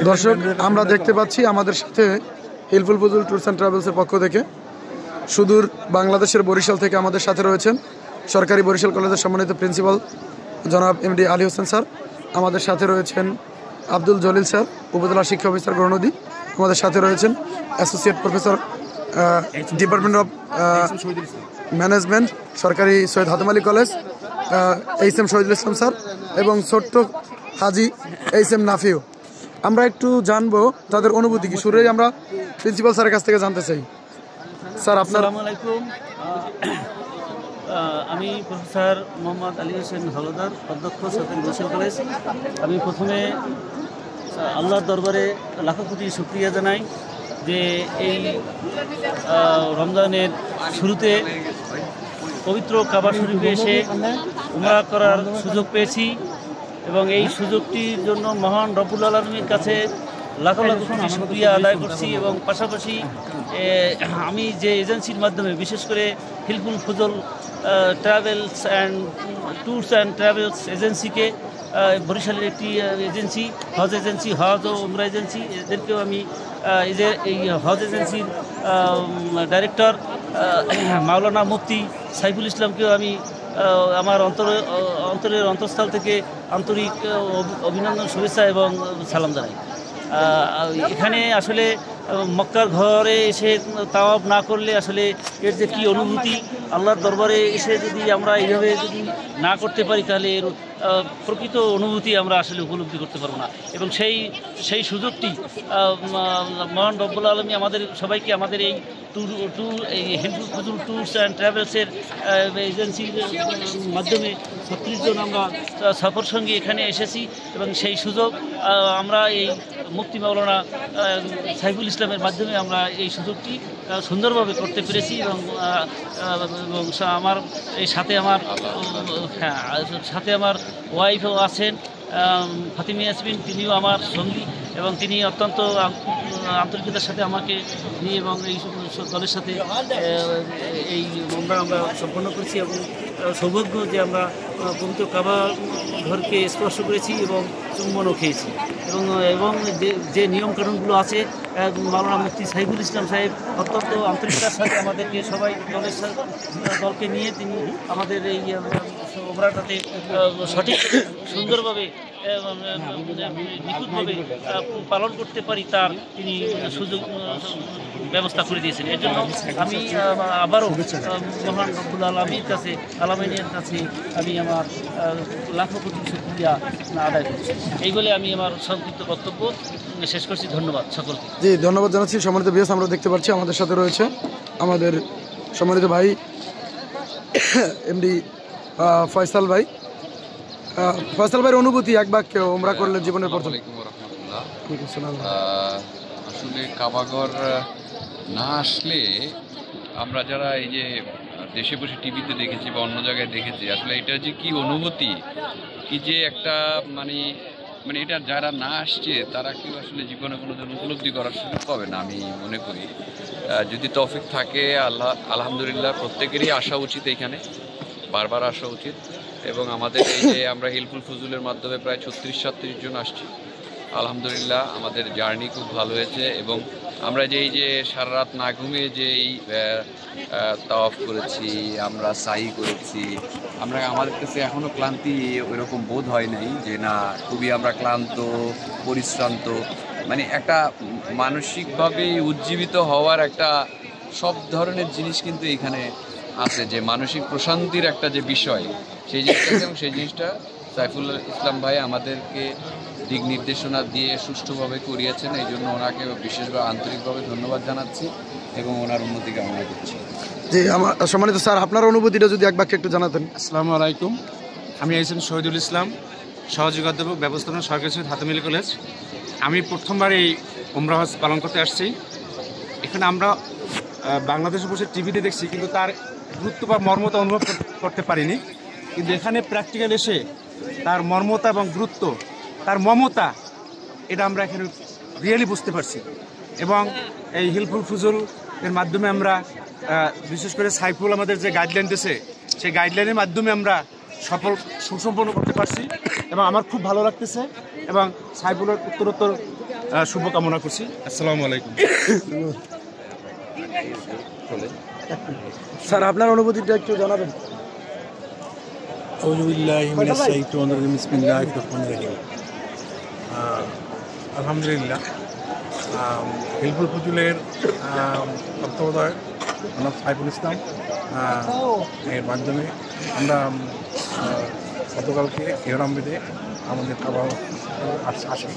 দর্শক, আমরা দেখতে পাচ্ছি আমাদের সাথে হিলফুল ফুজুল ট্যুরস অ্যান্ড ট্রাভেলসের পক্ষ থেকে সুদূর বাংলাদেশের বরিশাল থেকে আমাদের সাথে রয়েছেন সরকারি বরিশাল কলেজের সম্মানিত প্রিন্সিপাল জনাব এমডি আলী হোসেন স্যার। আমাদের সাথে রয়েছেন আব্দুল জলিল স্যার, উপজেলা শিক্ষা অফিসার গ্রহণদী। আমাদের সাথে রয়েছেন associate professor department of management সরকারি Syed Hatem Ali college H M Shahidul Islam sir এবং ছোট্ট হাজি এইচ এম নাফিও। আমরা একটু জানবো তাদের অনুভূতি কি। শুরুই আমরা প্রিন্সিপাল স্যারের কাছ থেকে জানতে চাই। স্যার, আপনার। আসসালামু আলাইকুম। আমি প্রফেসর মোহাম্মদ আলী হোসেন হলদার, অধ্যক্ষ সরকারি বরিশাল কলেজ। আমি প্রথমে আল্লাহর দরবারে লাখো কোটি শুকরিয়া জানাই যে এই রমজানের শুরুতে পবিত্র কাবা শরীফে এসে উমরা করার সুযোগ পেয়েছি এবং এই সুযোগটির জন্য মহান রব্বুল আলামিনের কাছে লাখো লাখো কোটি শুকরিয়া আদায় করছি। এবং পাশাপাশি আমি যে এজেন্সির মাধ্যমে, বিশেষ করে Hilful Fuzul travels and tours and travels এজেন্সিকে, বরিশালের একটি এজেন্সি, হজ এজেন্সি, হজ ও উমরা এজেন্সি, এদেরকেও আমি এই হজ এজেন্সির ডাইরেক্টর মাওলানা মুফতি সাইফুল ইসলামকেও আমি আমার অন্তরের অন্তঃস্থল থেকে আন্তরিক অভিনন্দন, শুভেচ্ছা এবং সালাম জানাই। এখানে আসলে মক্কার ঘরে এসে তাওয়াফ না করলে আসলে এর যে কী অনুভূতি, আল্লাহর দরবারে এসে যদি আমরা এইভাবে যদি না করতে পারি তাহলে এর প্রকৃত অনুভূতি আমরা আসলে উপলব্ধি করতে পারবো না। এবং সেই সুযোগটি মহান রব্বুল আলামিন আমাদের সবাইকে, আমাদের এই এই হিলফুল ফুজুল ট্যুরস অ্যান্ড ট্রাভেলসের এজেন্সির মাধ্যমে 36 জন আমরা সফর সঙ্গে এখানে এসেছি এবং সেই সুযোগ আমরা এই মুফতি মাওলানা সাইফুল ইসলামের মাধ্যমে আমরা এই সুযোগটি সুন্দরভাবে করতে পেরেছি। এবং আমার এই সাথে আমার ওয়াইফও আছেন, ফাতিমা ইয়াসমিন, তিনিও আমার সঙ্গী এবং তিনি অত্যন্ত আন্তরিকতার সাথে আমাকে নিয়ে এবং এই দলের সাথে এই আমরা সম্পন্ন করেছি। এবং সৌভাগ্য যে আমরা পবিত্র কাবা ঘরকে স্পর্শ করেছি এবং চুম্বনও খেয়েছি। এবং যে নিয়মকানুনগুলো আছে, মাওলানা মুফতি সাইফুল ইসলাম সাহেব অত্যন্ত আন্তরিকতার সাথে আমাদেরকে সবাই দলকে নিয়ে তিনি আমাদের এই ওমরাটাতে সঠিক সুন্দরভাবে নিখুঁতভাবে পালন করতে পারি তার তিনি সুযোগ ব্যবস্থা করে দিয়েছেন। এর জন্য আমি আবারও মহান রব্বুল আলামিনের কাছে আমি আমার লাখো কোটি শুকরিয়া আদায় করছি। এই বলে আমি আমার সংক্ষিপ্ত বক্তব্য শেষ করছি। ধন্যবাদ সকলকে। জি, ধন্যবাদ জানাচ্ছি। সম্মানিত ভিউয়ার্স, আমরা দেখতে পাচ্ছি আমাদের সাথে রয়েছে আমাদের সম্মানিত ভাই এমডি ফয়সাল ভাই। ফয়সাল ভাইয়ের অনুভূতি এক বাক্যে ওমরা করলেন জীবনের প্রথম। আসলে কাবাঘর না আসলে আমরা যারা এই যে দেশে বসে টিভিতে দেখেছি বা অন্য জায়গায় দেখেছি, আসলে এটা যে কি অনুভূতি, কি যে একটা মানে এটা যারা না আসছে তারা কেউ আসলে জীবনে কোনোদিন উপলব্ধি করার সুযোগ পাবে না আমি মনে করি। যদি তৌফিক থাকে আলহামদুলিল্লাহ প্রত্যেকেরই আসা উচিত, এখানে বারবার আসা উচিত। এবং আমাদের এই যে আমরা হিলফুল ফুজুলের মাধ্যমে প্রায় 36-37 জন আসছি, আলহামদুলিল্লাহ আমাদের জার্নি খুব ভালো হয়েছে। এবং আমরা যে এই যে সারা রাত না ঘুমিয়ে যে এই তাওয়াফ করেছি, আমরা সাই করেছি, আমাদের কাছে এখনও ক্লান্তি ওইরকম বোধ হয় নাই যে না খুবই আমরা ক্লান্ত পরিশ্রান্ত, মানে একটা মানসিকভাবে উজ্জীবিত হওয়ার একটা সব ধরনের জিনিস কিন্তু এখানে আছে, যে মানসিক প্রশান্তির একটা যে বিষয় সেই জিনিসটা, এবং সেই জিনিসটা সাইফুল ইসলাম ভাই আমাদেরকে দিক নির্দেশনা দিয়ে সুষ্ঠুভাবে করিয়েছেন। এই জন্য ওনাকে বিশেষভাবে আন্তরিকভাবে ধন্যবাদ জানাচ্ছি এবং ওনার উন্নতি কামনা করছি। জি, আমার সম্মানিত স্যার, আপনার অনুভূতিটা যদি এক বাক্যে একটু জানাতেন। আসসালামু আলাইকুম। আমি এইচ.এম. শহীদুল ইসলাম, সহযোগী অধ্যাপক, ব্যবস্থাপনা, সরকারি সৈয়দ হাতেম আলী কলেজ। আমি প্রথমবার এই উমরা হজ পালন করতে আসছি। এখানে আমরা বাংলাদেশে বসে টিভিতে দেখছি, কিন্তু তার গুরুত্ব বা মর্মতা অনুভব করতে পারিনি। কিন্তু এখানে প্র্যাকটিক্যাল এসে তার মর্মতা এবং গুরুত্ব, তার মমতা, এটা আমরা এখানে রিয়েলি বুঝতে পারছি। এবং এই হিলফুল ফুজুল এর মাধ্যমে আমরা বিশেষ করে সাইফুল আমাদের যে গাইডলাইন দিয়েছে, সেই গাইডলাইনের মাধ্যমে আমরা সুসম্পন্ন করতে পারছি এবং আমার খুব ভালো লাগতেছে। এবং সাইফুলের উত্তরোত্তর শুভকামনা করছি। আসসালামু আলাইকুম। স্যার আপনার অনুভূতিটা একটু জানাবেন। আলহামদুলিল্লাহ, হিলফুল ফজলের তত্ত্বাবধায়ক জনাব সাইফুল ইসলাম এর মাধ্যমে আমরা গতকালকে এহরাম বেঁধে আমাদের খাবার আসি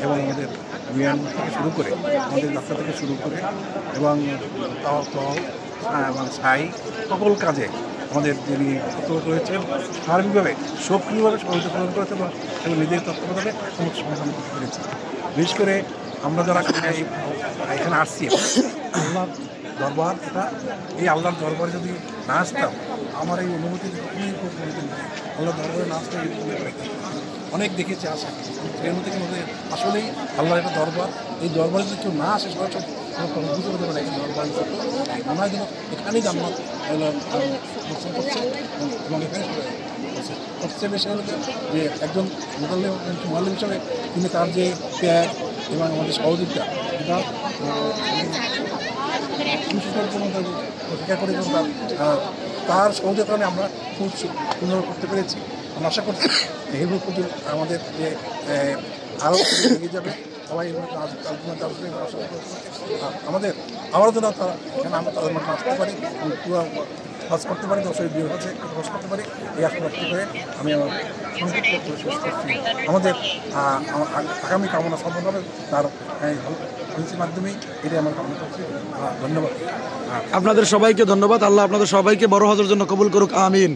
এবং আমাদের বিয়ান থেকে শুরু করে আমাদের যাত্রা থেকে শুরু করে এবং এবং ছাই সকল কাজে আমাদের যিনি তত্ত্বাবধায়ক রয়েছেন সার্বিকভাবে সক্রিয়ভাবে সহযোগিতা প্রদান করেছে এবং নিজের তত্ত্বাবধানে সমস্ত সমাধান করতে পেরেছি। বিশেষ করে আমরা যারা এখানে আসছি আল্লাহর দরবার, এটা এই আল্লাহর দরবারে যদি না আসতাম আমার এই অনুভূতি আল্লাহর দরবারে না আসতে অনেক দেখেছি আসা এর মধ্যে আমাদের আসলেই আল্লাহর একটা দরবার, এই দরবারে যদি কেউ না আসে সবাই বুঝতে পারতে পারে এই দরবার মনে হয় যেন এখানেই জান্নাত অবস্থান করছে এবং এখানে সবচেয়ে বেশি হলো যে একজন মুআল্লিম হিসাবে তিনি তার যে ত্যাগ এবং আমাদের সহযোগিতা এটা অপেক্ষা করে এবং তার সহযোগিতার কারণে আমরা খুব সুন্দর করতে পেরেছি। আমরা আশা করছি হিলফুল ফজল আমাদের যে আরও এগিয়ে যাবে, সবাই আমাদের আবারও যেন তারা এখানে আমরা তাদের মধ্যে আসতে পারি পুরো কাজ করতে পারি, দর্শক বিয়ে হচ্ছে কাজ করতে পারি, এই আশা ব্যক্ত করে আমি আমার সংক্ষিপ্ত শেষ করছি। আমাদের আগামী কামনা সফল হবে তার পলিসির মাধ্যমেই, এটাই আমার কামনা করছি। ধন্যবাদ। আপনাদের সবাইকে ধন্যবাদ। আল্লাহ আপনাদের সবাইকে বড় হজের জন্য কবুল করুক, আমিন।